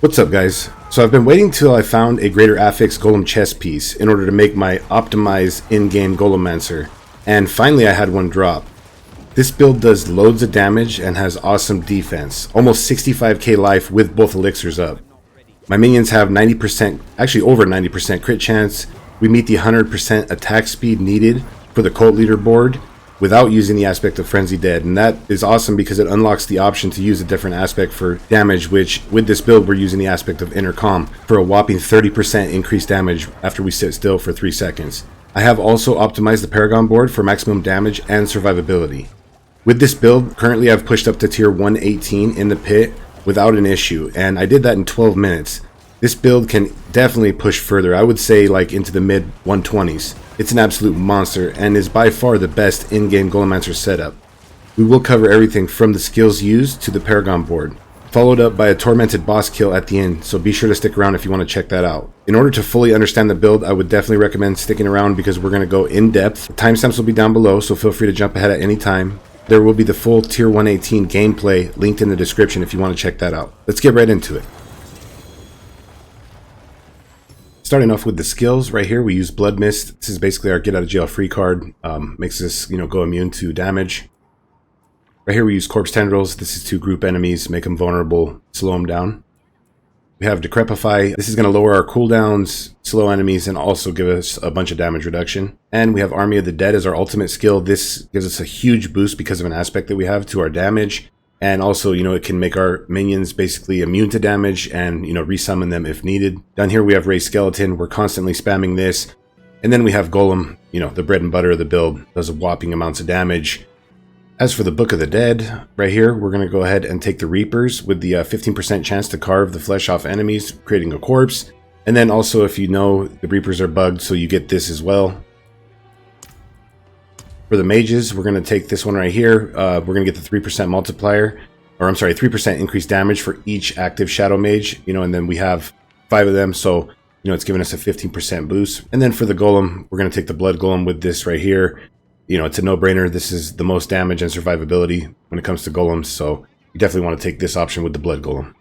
What's up, guys? So I've been waiting till I found a Greater Affix Golem chest piece in order to make my optimized in-game Golemancer, and finally I had one drop. This build does loads of damage and has awesome defense, almost 65k life with both elixirs up. My minions have 90%, actually over 90% crit chance. We meet the 100% attack speed needed for the cult leader board without using the aspect of Frenzy Dead, and that is awesome because it unlocks the option to use a different aspect for damage, which with this build we're using the aspect of Intercom for a whopping 30% increased damage after we sit still for 3 seconds. I have also optimized the Paragon Board for maximum damage and survivability. With this build, currently I've pushed up to tier 118 in the pit without an issue, and I did that in 12 minutes. This build can definitely push further, I would say like into the mid 120s. It's an absolute monster and is by far the best in-game Golemancer setup. We will cover everything from the skills used to the Paragon Board, followed up by a Tormented boss kill at the end, so be sure to stick around if you want to check that out. In order to fully understand the build, I would definitely recommend sticking around because we're going to go in depth. The timestamps will be down below, so feel free to jump ahead at any time. There will be the full tier 118 gameplay linked in the description if you want to check that out. Let's get right into it. Starting off with the skills, right here we use Blood Mist. This is basically our get out of jail free card. Makes us, go immune to damage. Right here we use Corpse Tendrils. This is to group enemies, make them vulnerable, slow them down. We have Decrepify. This is going to lower our cooldowns, slow enemies, and also give us a bunch of damage reduction. And we have Army of the Dead as our ultimate skill. This gives us a huge boost because of an aspect that we have to our damage. And also, it can make our minions basically immune to damage and, resummon them if needed. Down here we have Raised Skeleton. We're constantly spamming this. And then we have Golem, the bread and butter of the build. Does a whopping amounts of damage. As for the Book of the Dead, right here, we're going to go ahead and take the Reapers with the 15% chance to carve the flesh off enemies, creating a corpse. And then also, if you know, the Reapers are bugged, so you get this as well. For the mages, we're going to take this one right here. We're going to get the 3% multiplier, or I'm sorry, 3% increased damage for each active shadow mage, and then we have 5 of them, so, it's giving us a 15% boost. And then for the golem, we're going to take the blood golem with this right here. It's a no-brainer. This is the most damage and survivability when it comes to golems, so you definitely want to take this option with the blood golem.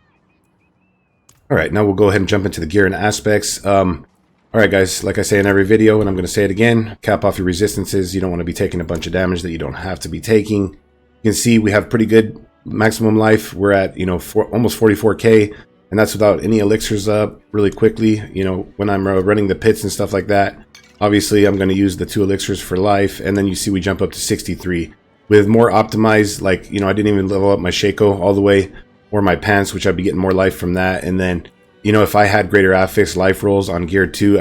All right, now we'll go ahead and jump into the gear and aspects. Alright guys, like I say in every video, and I'm going to say it again, cap off your resistances. You don't want to be taking a bunch of damage that you don't have to be taking. You can see we have pretty good maximum life. We're at, almost 44k, and that's without any elixirs up really quickly. When I'm running the pits and stuff like that, obviously I'm going to use the 2 elixirs for life, and then you see we jump up to 63. With more optimized, I didn't even level up my Shaco all the way, or my pants, which I'd be getting more life from that, and then if I had greater affix life rolls on gear 2,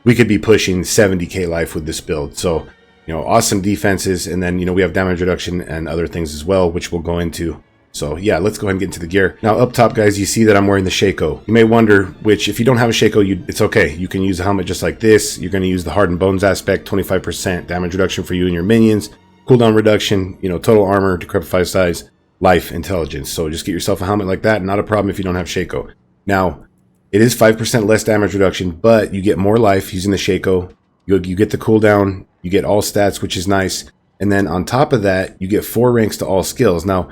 we could be pushing 70k life with this build. So, awesome defenses, and then, we have damage reduction and other things as well, which we'll go into. So, yeah, let's go ahead and get into the gear. Now, up top, guys, you see that I'm wearing the Shaco. You may wonder, which, if you don't have a Shaco, it's okay. You can use a helmet just like this. You're going to use the Hardened Bones aspect, 25% damage reduction for you and your minions, cooldown reduction, total armor, Decrepify size, life, intelligence. So just get yourself a helmet like that. Not a problem if you don't have Shaco. Now, it is 5% less damage reduction, but you get more life using the Shaco. You get the cooldown, you get all stats, which is nice. And then on top of that, you get 4 ranks to all skills. Now,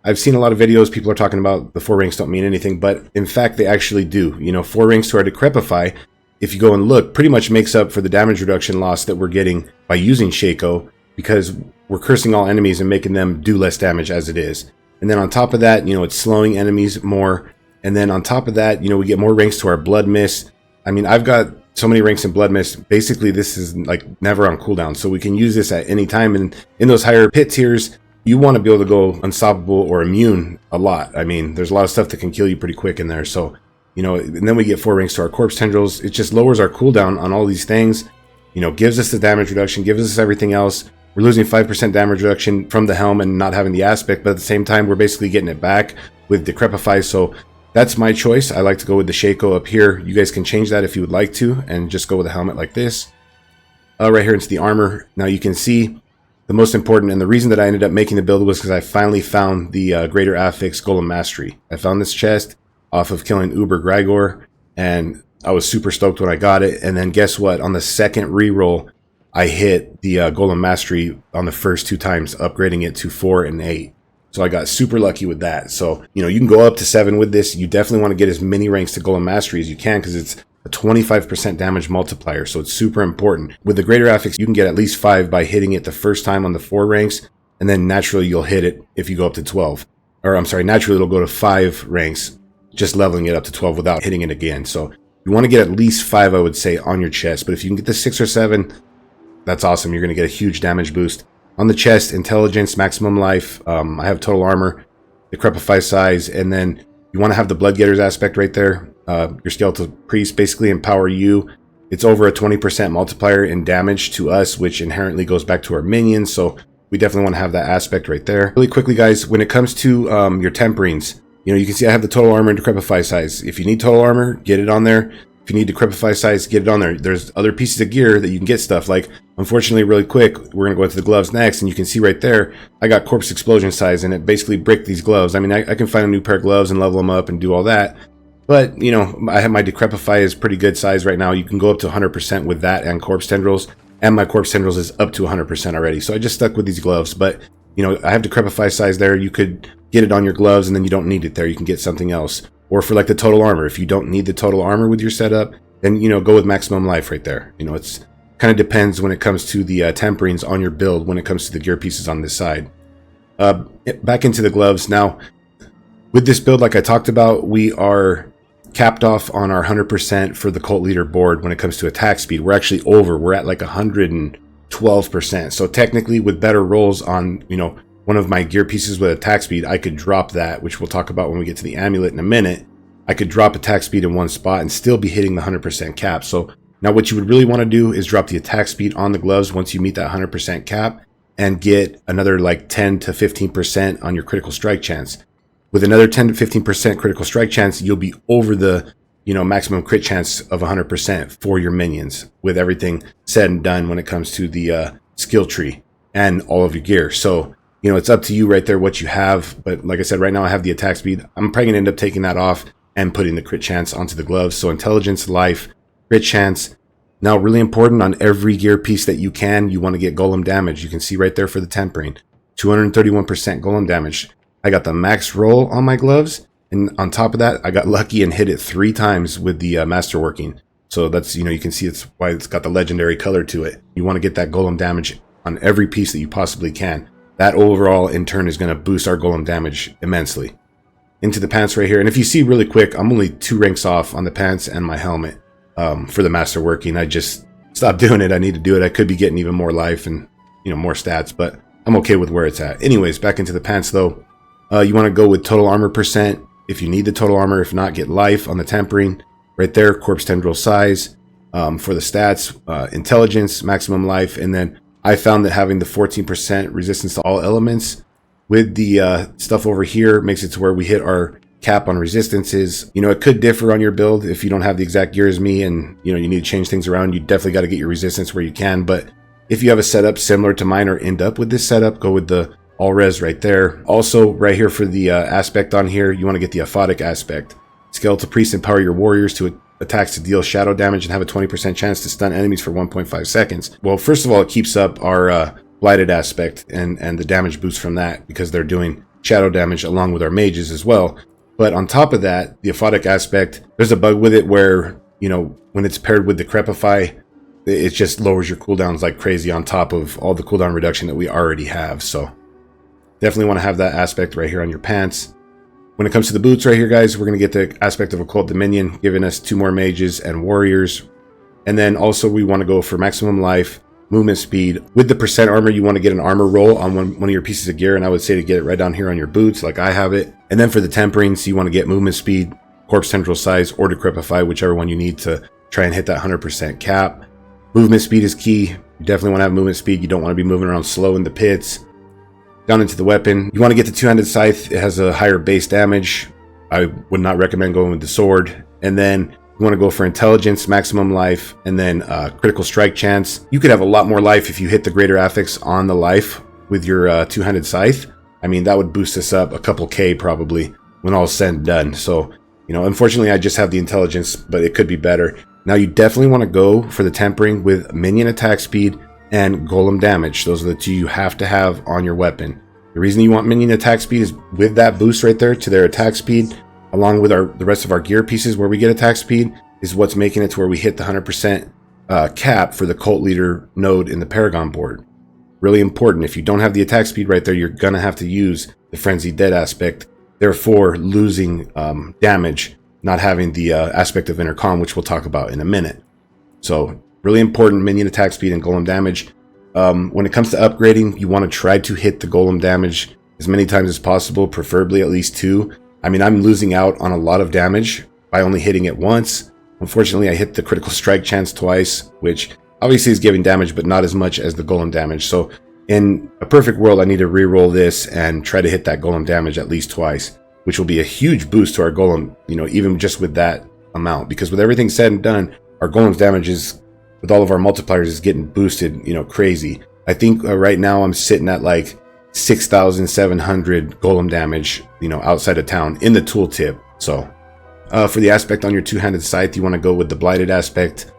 I've seen a lot of videos, people are talking about the 4 ranks don't mean anything, but in fact, they actually do. 4 ranks to our Decrepify, if you go and look, pretty much makes up for the damage reduction loss that we're getting by using Shaco, because we're cursing all enemies and making them do less damage as it is. And then on top of that, it's slowing enemies more. And then on top of that, we get more ranks to our Blood Mist. I've got so many ranks in Blood Mist. Basically, this is never on cooldown. So we can use this at any time. And in those higher pit tiers, you want to be able to go unstoppable or immune a lot. There's a lot of stuff that can kill you pretty quick in there. So, and then we get 4 ranks to our Corpse Tendrils. It just lowers our cooldown on all these things. Gives us the damage reduction, gives us everything else. We're losing 5% damage reduction from the helm and not having the aspect. But at the same time, we're basically getting it back with Decrepify. So that's my choice. I like to go with the Shaco up here. You guys can change that if you would like to and just go with a helmet like this. Right here into the armor. Now you can see the most important, and the reason that I ended up making the build was because I finally found the Greater Affix Golem Mastery. I found this chest off of killing Uber Grigor, and I was super stoked when I got it. And then guess what? On the second reroll, I hit the Golem Mastery on the first 2 times, upgrading it to 4 and 8. So I got super lucky with that. So, you know, you can go up to 7 with this. You definitely want to get as many ranks to Golem Mastery as you can, because it's a 25% damage multiplier. So it's super important. With the greater affix, you can get at least 5 by hitting it the first time on the 4 ranks. And then naturally you'll hit it if you go up to 12. Or I'm sorry, naturally it'll go to 5 ranks, just leveling it up to 12 without hitting it again. So you want to get at least 5, I would say, on your chest. But if you can get the 6 or 7, that's awesome. You're going to get a huge damage boost. On the chest, intelligence, maximum life. I have total armor, decrepify size, and then you want to have the blood getters aspect right there. Your skeletal priest basically empower you. It's over a 20% multiplier in damage to us, which inherently goes back to our minions. So we definitely want to have that aspect right there. Really quickly, guys, when it comes to your temperings, you know, you can see I have the total armor and decrepify size. If you need total armor, get it on there. If you need decrepify size, get it on there. There's other pieces of gear that you can get stuff like, unfortunately, really quick, we're going to go into the gloves next, and you can see right there, I got corpse explosion size, and it basically bricked these gloves. I mean, I can find a new pair of gloves and level them up and do all that. But, you know, I have my decrepify is pretty good size right now. You can go up to 100% with that and corpse tendrils. And my corpse tendrils is up to 100% already. So I just stuck with these gloves. But, you know, I have decrepify size there. You could get it on your gloves, and then you don't need it there. You can get something else. Or for like the total armor, if you don't need the total armor with your setup, then, you know, go with maximum life right there. You know, it's kind of depends when it comes to the temperings on your build, when it comes to the gear pieces on this side. Back into the gloves. Now, with this build, like I talked about, we are capped off on our 100% for the cult leader board when it comes to attack speed. We're actually over. We're at like 112%. So technically, with better rolls on, you know, one of my gear pieces with attack speed, I could drop that, which we'll talk about when we get to the amulet in a minute. I could drop attack speed in one spot and still be hitting the 100% cap. So now what you would really want to do is drop the attack speed on the gloves once you meet that 100% cap, and get another like 10 to 15% on your critical strike chance. With another 10 to 15% critical strike chance, you'll be over the, you know, maximum crit chance of 100% for your minions, with everything said and done when it comes to the skill tree and all of your gear. So, you know, it's up to you right there what you have. But like I said, right now I have the attack speed. I'm probably going to end up taking that off and putting the crit chance onto the gloves. So intelligence, life, crit chance. Now, really important, on every gear piece that you want to get golem damage. You can see right there for the tempering, 231% golem damage. I got the max roll on my gloves, and on top of that, I got lucky and hit it 3 times with the masterworking. So that's, you know, you can see it's why it's got the legendary color to it. You want to get that golem damage on every piece that you possibly can. That overall, in turn, is going to boost our golem damage immensely. Into the pants right here, and if you see really quick, I'm only 2 ranks off on the pants and my helmet for the masterworking. I just stopped doing it. I need to do it. I could be getting even more life and, you know, more stats, but I'm okay with where it's at. Anyways, back into the pants though. You want to go with total armor percent if you need the total armor. If not, get life on the tempering right there. Corpse tendril size for the stats, intelligence, maximum life, and then I found that having the 14% resistance to all elements with the stuff over here makes it to where we hit our cap on resistances. You know, it could differ on your build if you don't have the exact gear as me, and you know you need to change things around. You definitely got to get your resistance where you can. But if you have a setup similar to mine or end up with this setup, go with the all res right there. Also, right here for the aspect on here, you want to get the aphotic aspect. Skeletal priests empower your warriors to attacks to deal shadow damage and have a 20% chance to stun enemies for 1.5 seconds. Well, first of all, it keeps up our blighted aspect and the damage boost from that, because they're doing shadow damage along with our mages as well. But on top of that, the aphotic aspect, there's a bug with it where, you know, when it's paired with decrepify, it just lowers your cooldowns like crazy on top of all the cooldown reduction that we already have. So definitely want to have that aspect right here on your pants. When it comes to the boots right here, guys, we're going to get the aspect of Occult Dominion, giving us 2 more mages and warriors. And then also we want to go for maximum life, movement speed. With the percent armor, you want to get an armor roll on one of your pieces of gear, and I would say to get it right down here on your boots like I have it. And then for the temperings, you want to get movement speed, corpse tendril size, or decrepify, whichever one you need to try and hit that 100% cap. Movement speed is key. You definitely want to have movement speed. You don't want to be moving around slow in the pits. Down into the weapon, you want to get the 2-handed scythe. It has a higher base damage. I would not recommend going with the sword. And then you want to go for intelligence, maximum life, and then critical strike chance. You could have a lot more life if you hit the greater affix on the life with your 2-handed scythe. I mean, that would boost us up a couple K probably when all is said and done. So, you know, unfortunately, I just have the intelligence, but it could be better. Now, you definitely want to go for the tempering with minion attack speed and golem damage. Those are the 2 you have to have on your weapon. The reason you want minion attack speed is with that boost right there to their attack speed, along with the rest of our gear pieces where we get attack speed, is what's making it to where we hit the 100% cap for the cult leader node in the Paragon board. Really important. If you don't have the attack speed right there, you're going to have to use the Frenzied Dead aspect, therefore losing damage, not having the aspect of intercom, which we'll talk about in a minute. So really important, minion attack speed and golem damage. When it comes to upgrading, you want to try to hit the golem damage as many times as possible, preferably at least 2. I mean, I'm losing out on a lot of damage by only hitting it once. Unfortunately, I hit the critical strike chance twice, which obviously is giving damage, but not as much as the golem damage. So in a perfect world, I need to re-roll this and try to hit that golem damage at least twice, which will be a huge boost to our golem, you know, even just with that amount. Because with everything said and done, our golem's damage is, with all of our multipliers, is getting boosted, you know, crazy. I think right now I'm sitting at like 6,700 golem damage, you know, outside of town in the tooltip. So for the aspect on your two-handed scythe, you want to go with the blighted aspect.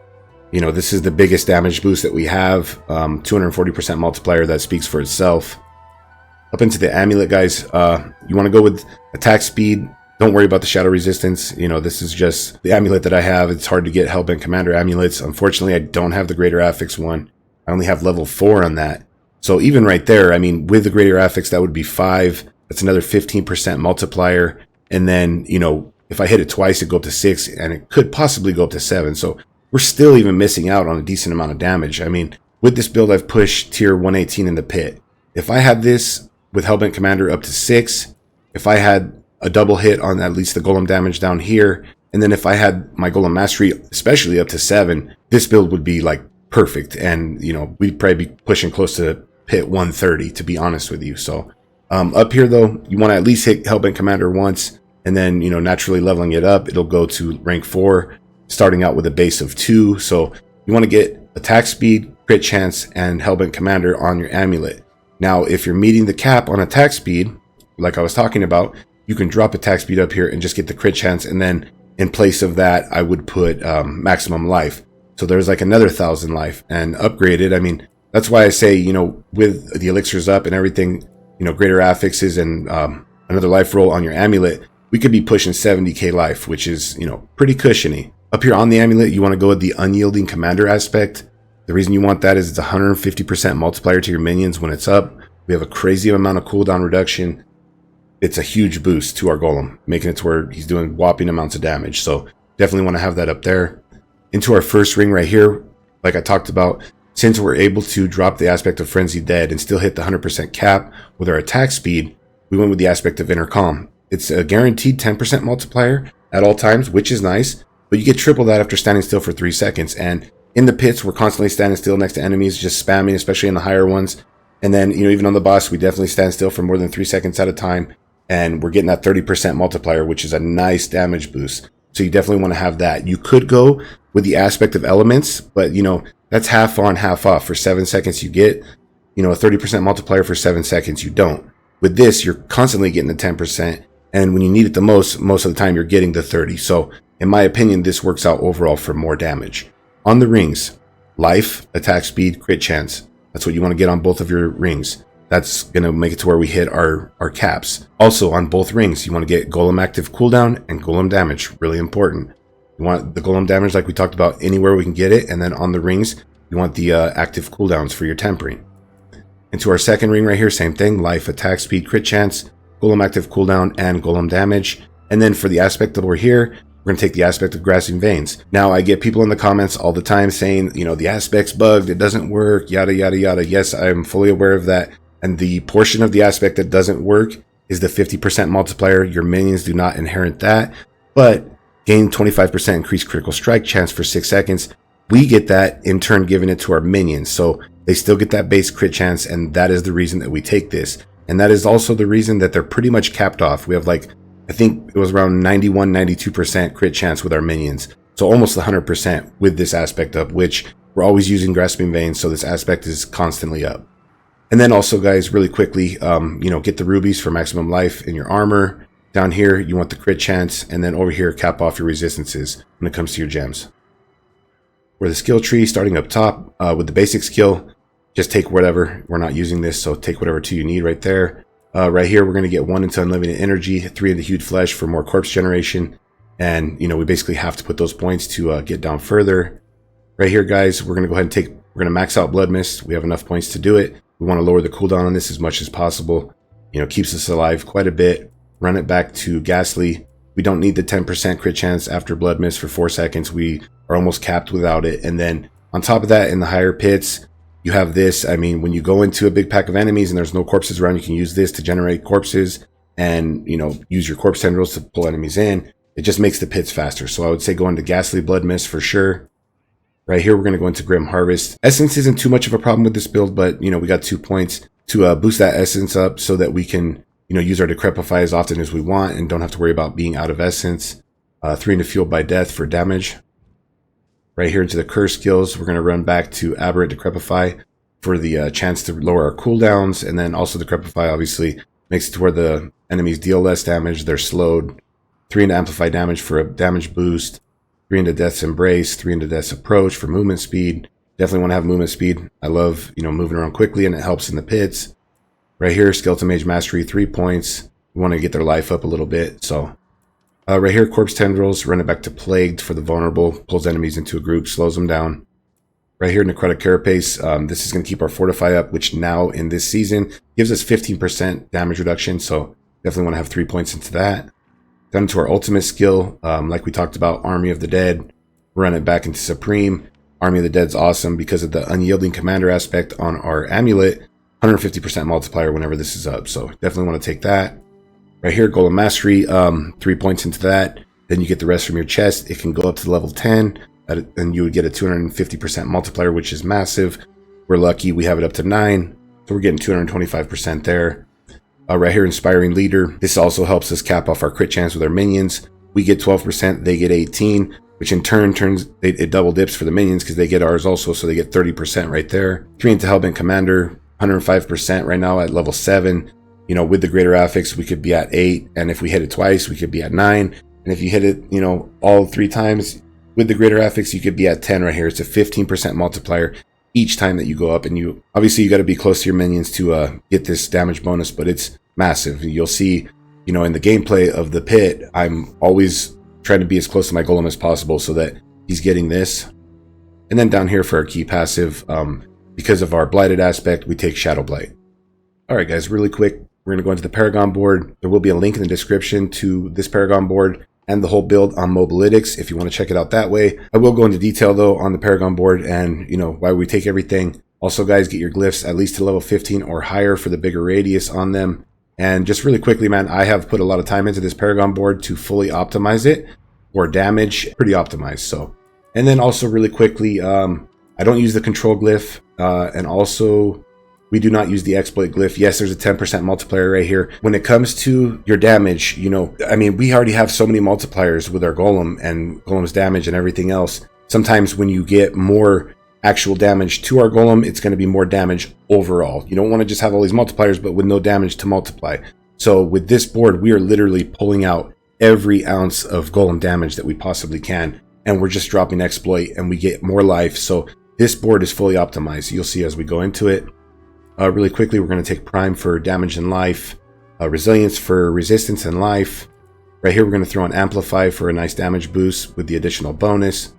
You know, this is the biggest damage boost that we have, 240% multiplier. That speaks for itself. Up into the amulet, guys, you want to go with attack speed. Don't worry about the shadow resistance. You know, this is just the amulet that I have. It's hard to get Hellbent Commander amulets. Unfortunately, I don't have the Greater Affix one. I only have level 4 on that. So even right there, I mean, with the Greater Affix, that would be 5. That's another 15% multiplier. And then, you know, if I hit it twice, it'd go up to 6, and it could possibly go up to 7. So we're still even missing out on a decent amount of damage. I mean, with this build, I've pushed tier 118 in the pit. If I had this with Hellbent Commander up to 6, if I had a double hit on at least the golem damage down here, and then if I had my golem mastery especially up to 7, this build would be like perfect. And, you know, we'd probably be pushing close to pit 130, to be honest with you. So up here, though, you want to at least hit Hellbent Commander once, and then, you know, naturally leveling it up, it'll go to rank 4, starting out with a base of 2. So you want to get attack speed, crit chance, and Hellbent Commander on your amulet. Now, if you're meeting the cap on attack speed, like I was talking about, you can drop attack speed up here and just get the crit chance, and then in place of that, I would put maximum life. So there's like another 1,000 life, and upgraded. I mean, that's why I say, you know, with the elixirs up and everything, you know, greater affixes and another life roll on your amulet, we could be pushing 70k life, which is, you know, pretty cushiony. Up here on the amulet, you want to go with the unyielding commander aspect. The reason you want that is it's 150% multiplier to your minions when it's up. We have a crazy amount of cooldown reduction. It's a huge boost to our golem, making it to where he's doing whopping amounts of damage. So definitely want to have that up there. Into our first ring right here, like I talked about, since we're able to drop the aspect of Frenzied Dead and still hit the 100% cap with our attack speed, we went with the aspect of Intercom. It's a guaranteed 10% multiplier at all times, which is nice, but you get triple that after standing still for 3 seconds. And in the pits, we're constantly standing still next to enemies, just spamming, especially in the higher ones. And then, you know, even on the boss, we definitely stand still for more than 3 seconds at a time. And we're getting that 30% multiplier, which is a nice damage boost. So you definitely want to have that. You could go with the aspect of elements, but, you know, that's half on, half off. For 7 seconds, you get, you know, a 30% multiplier. For 7 seconds, you don't. With this, you're constantly getting the 10%. And when you need it the most of the time, you're getting the 30. So in my opinion, this works out overall for more damage. On the rings, life, attack speed, crit chance. That's what you want to get on both of your rings. That's going to make it to where we hit our caps. Also, on both rings, you want to get golem active cooldown and golem damage. Really important. You want the golem damage like we talked about anywhere we can get it. And then on the rings, you want the active cooldowns for your tempering. Into our second ring right here, same thing. Life, attack speed, crit chance, golem active cooldown, and golem damage. And then for the aspect over here, we're going to take the aspect of Grasping Veins. Now, I get people in the comments all the time saying, you know, the aspect's bugged, it doesn't work, yada, yada, yada. Yes, I'm fully aware of that. And the portion of the aspect that doesn't work is the 50% multiplier. Your minions do not inherit that, but gain 25% increased critical strike chance for 6 seconds. We get that, in turn giving it to our minions. So they still get that base crit chance, and that is the reason that we take this. And that is also the reason that they're pretty much capped off. We have like, I think it was around 91, 92% crit chance with our minions. So almost 100% with this aspect up, which we're always using Grasping Veins. So this aspect is constantly up. And then also, guys, really quickly, you know, get the rubies for maximum life in your armor. Down here, you want the crit chance. And then over here, cap off your resistances when it comes to your gems. For the skill tree, starting up top with the basic skill, just take whatever. We're not using this, so take whatever two you need right there. Right here, we're going to get 1 into unlimited energy, 3 into hued flesh for more corpse generation. And, you know, we basically have to put those points to get down further. Right here, guys, we're going to go ahead and we're going to max out Blood Mist. We have enough points to do it. We want to lower the cooldown on this as much as possible. You know, keeps us alive quite a bit. Run it back to Ghastly. We don't need the 10% crit chance after Blood Mist for 4 seconds. We are almost capped without it. And then on top of that, in the higher pits, you have this. I mean, when you go into a big pack of enemies and there's no corpses around, you can use this to generate corpses and, you know, use your corpse tendrils to pull enemies in. It just makes the pits faster. So I would say go into Ghastly Blood Mist for sure. Right here, we're going to go into Grim Harvest. Essence isn't too much of a problem with this build, but, you know, we got 2 points to boost that essence up so that we can, you know, use our Decrepify as often as we want and don't have to worry about being out of essence. 3 into Fueled by Death for damage. Right here into the Curse skills, we're going to run back to Aberrant Decrepify for the chance to lower our cooldowns. And then also Decrepify obviously makes it to where the enemies deal less damage. They're slowed. 3 into Amplify Damage for a damage boost. 3 into Death's Embrace, 3 into Death's Approach for movement speed. Definitely want to have movement speed. I love, you know, moving around quickly, and it helps in the pits. Right here, Skeleton Mage Mastery, 3 points. We want to get their life up a little bit. So right here, Corpse Tendrils, run it back to Plagued for the vulnerable. Pulls enemies into a group, slows them down. Right here, Necrotic Carapace. This is going to keep our Fortify up, which now in this season gives us 15% damage reduction. So definitely want to have 3 points into that. Down to our ultimate skill, like we talked about, Army of the Dead. Run it back into Supreme. Army of the Dead's awesome because of the unyielding commander aspect on our amulet. 150% multiplier whenever this is up, so definitely want to take that. Right here, Golem Mastery, 3 points into that. Then you get the rest from your chest. It can go up to level 10, and you would get a 250% multiplier, which is massive. We're lucky we have it up to 9, so we're getting 225% there. Right here, Inspiring Leader. This also helps us cap off our crit chance with our minions. We get 12%, they get 18, which in turn it double dips for the minions because they get ours also, so they get 30% right there. 3 into Hellbent Commander, 105% right now at level 7. You know, with the Greater Affix, we could be at 8, and if we hit it twice, we could be at 9. And if you hit it, you know, all 3 times with the Greater Affix, you could be at 10 right here. It's a 15% multiplier each time that you go up, and you obviously you got to be close to your minions to get this damage bonus, but it's massive. You'll see, you know, in the gameplay of the pit, I'm always trying to be as close to my golem as possible so that he's getting this. And then down here for our key passive, because of our blighted aspect, we take Shadow Blight. All right, guys, really quick, we're going to go into the Paragon board. There will be a link in the description to this Paragon board and the whole build on Mobalytics if you want to check it out that way. I will go into detail though on the Paragon board and, you know, why we take everything. Also, guys, get your glyphs at least to level 15 or higher for the bigger radius on them. And just really quickly, man, I have put a lot of time into this Paragon board to fully optimize it for damage, pretty optimized. So, and then also really quickly, I don't use the control glyph, and also we do not use the exploit glyph. Yes, there's a 10% multiplier right here. When it comes to your damage, you know, I mean, we already have so many multipliers with our golem and golem's damage and everything else. Sometimes when you get more actual damage to our golem, it's going to be more damage overall. You don't want to just have all these multipliers, but with no damage to multiply. So with this board, we are literally pulling out every ounce of golem damage that we possibly can, and we're just dropping exploit and we get more life. So this board is fully optimized. You'll see as we go into it. Really quickly, we're going to take Prime for damage and life, Resilience for resistance and life. Right here, we're going to throw an Amplify for a nice damage boost with the additional bonus.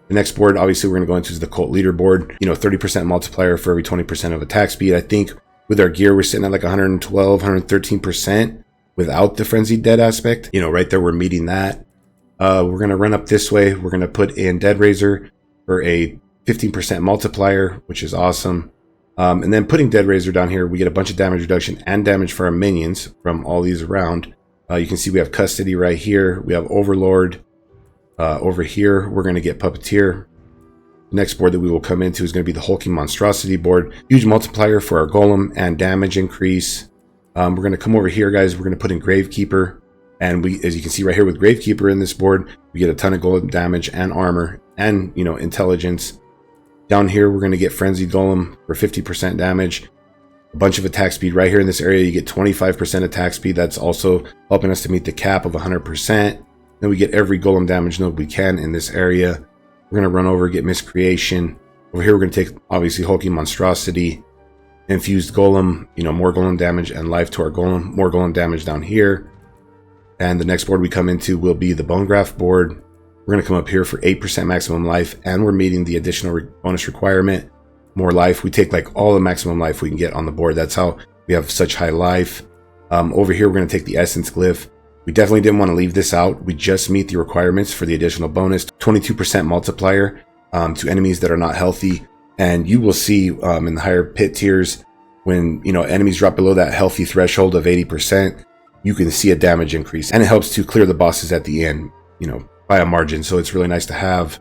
The next board, obviously, we're going to go into is the Cult Leader board. You know, 30% multiplier for every 20% of attack speed. I think with our gear, we're sitting at like 112, 113% without the Frenzied Dead aspect. You know, right there, we're meeting that. We're going to run up this way. We're going to put in Dead Razor for a 15% multiplier, which is awesome. And then putting Dead Razor down here, we get a bunch of damage reduction and damage for our minions from all these around. You can see we have Custody right here. We have Overlord. Over here, we're going to get Puppeteer. The next board that we will come into is going to be the Hulking Monstrosity board. Huge multiplier for our golem and damage increase. We're going to come over here, guys. We're going to put in Gravekeeper. And we, as you can see right here with Gravekeeper in this board, we get a ton of golem damage and armor and, you know, intelligence. Down here, we're going to get Frenzied Golem for 50% damage. A bunch of attack speed right here in this area. You get 25% attack speed. That's also helping us to meet the cap of 100%. Then we get every golem damage node we can in this area. We're going to run over, get Miscreation. Over here, we're going to take, obviously, Hulking Monstrosity. infused golem, you know, more golem damage and life to our golem, more golem damage down here. And the next board we come into will be the bone graft board. We're going to come up here for 8% maximum life, and we're meeting the additional bonus requirement, more life. We take like all the maximum life we can get on the board. That's how we have such high life. Over here, we're going to take the essence glyph. We definitely didn't want to leave this out. We just meet the requirements for the additional bonus, 22% multiplier to enemies that are not healthy. And you will see in the higher pit tiers, when, you know, enemies drop below that healthy threshold of 80%, you can see a damage increase, and it helps to clear the bosses at the end, you know, by a margin. So it's really nice to have.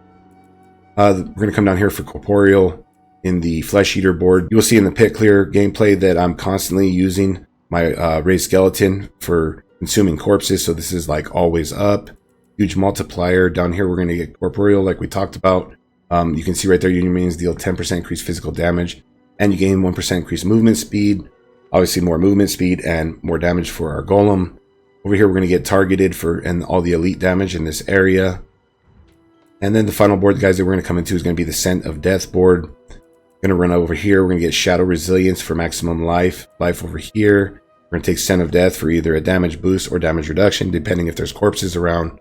We're going to come down here for corporeal in the flesh eater board. You will see in the pit clear gameplay that I'm constantly using my raised skeleton for consuming corpses. So this is like always up. Huge multiplier. Down here, we're going to get corporeal like we talked about. You can see right there, your minions deal 10% increased physical damage, and you gain 1% increased movement speed. Obviously more movement speed and more damage for our golem. Over here, we're going to get targeted for and all the elite damage in this area. And then the final board, guys, that we're going to come into is going to be the Scent of Death board. Going to run over here. We're going to get Shadow Resilience for maximum life. Life over here. We're going to take Scent of Death for either a damage boost or damage reduction, depending if there's corpses around.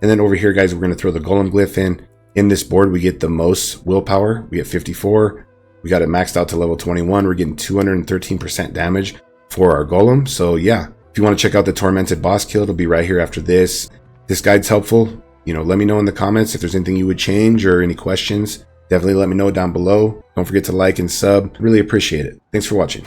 And then over here, guys, we're going to throw the Golem glyph in. In this board, we get the most willpower. We get 54. We got it maxed out to level 21. We're getting 213% damage for our golem. So yeah, if you want to check out the Tormented boss kill, it'll be right here after this. This guide's helpful. You know, let me know in the comments if there's anything you would change or any questions. Definitely let me know down below. Don't forget to like and sub. Really appreciate it. Thanks for watching.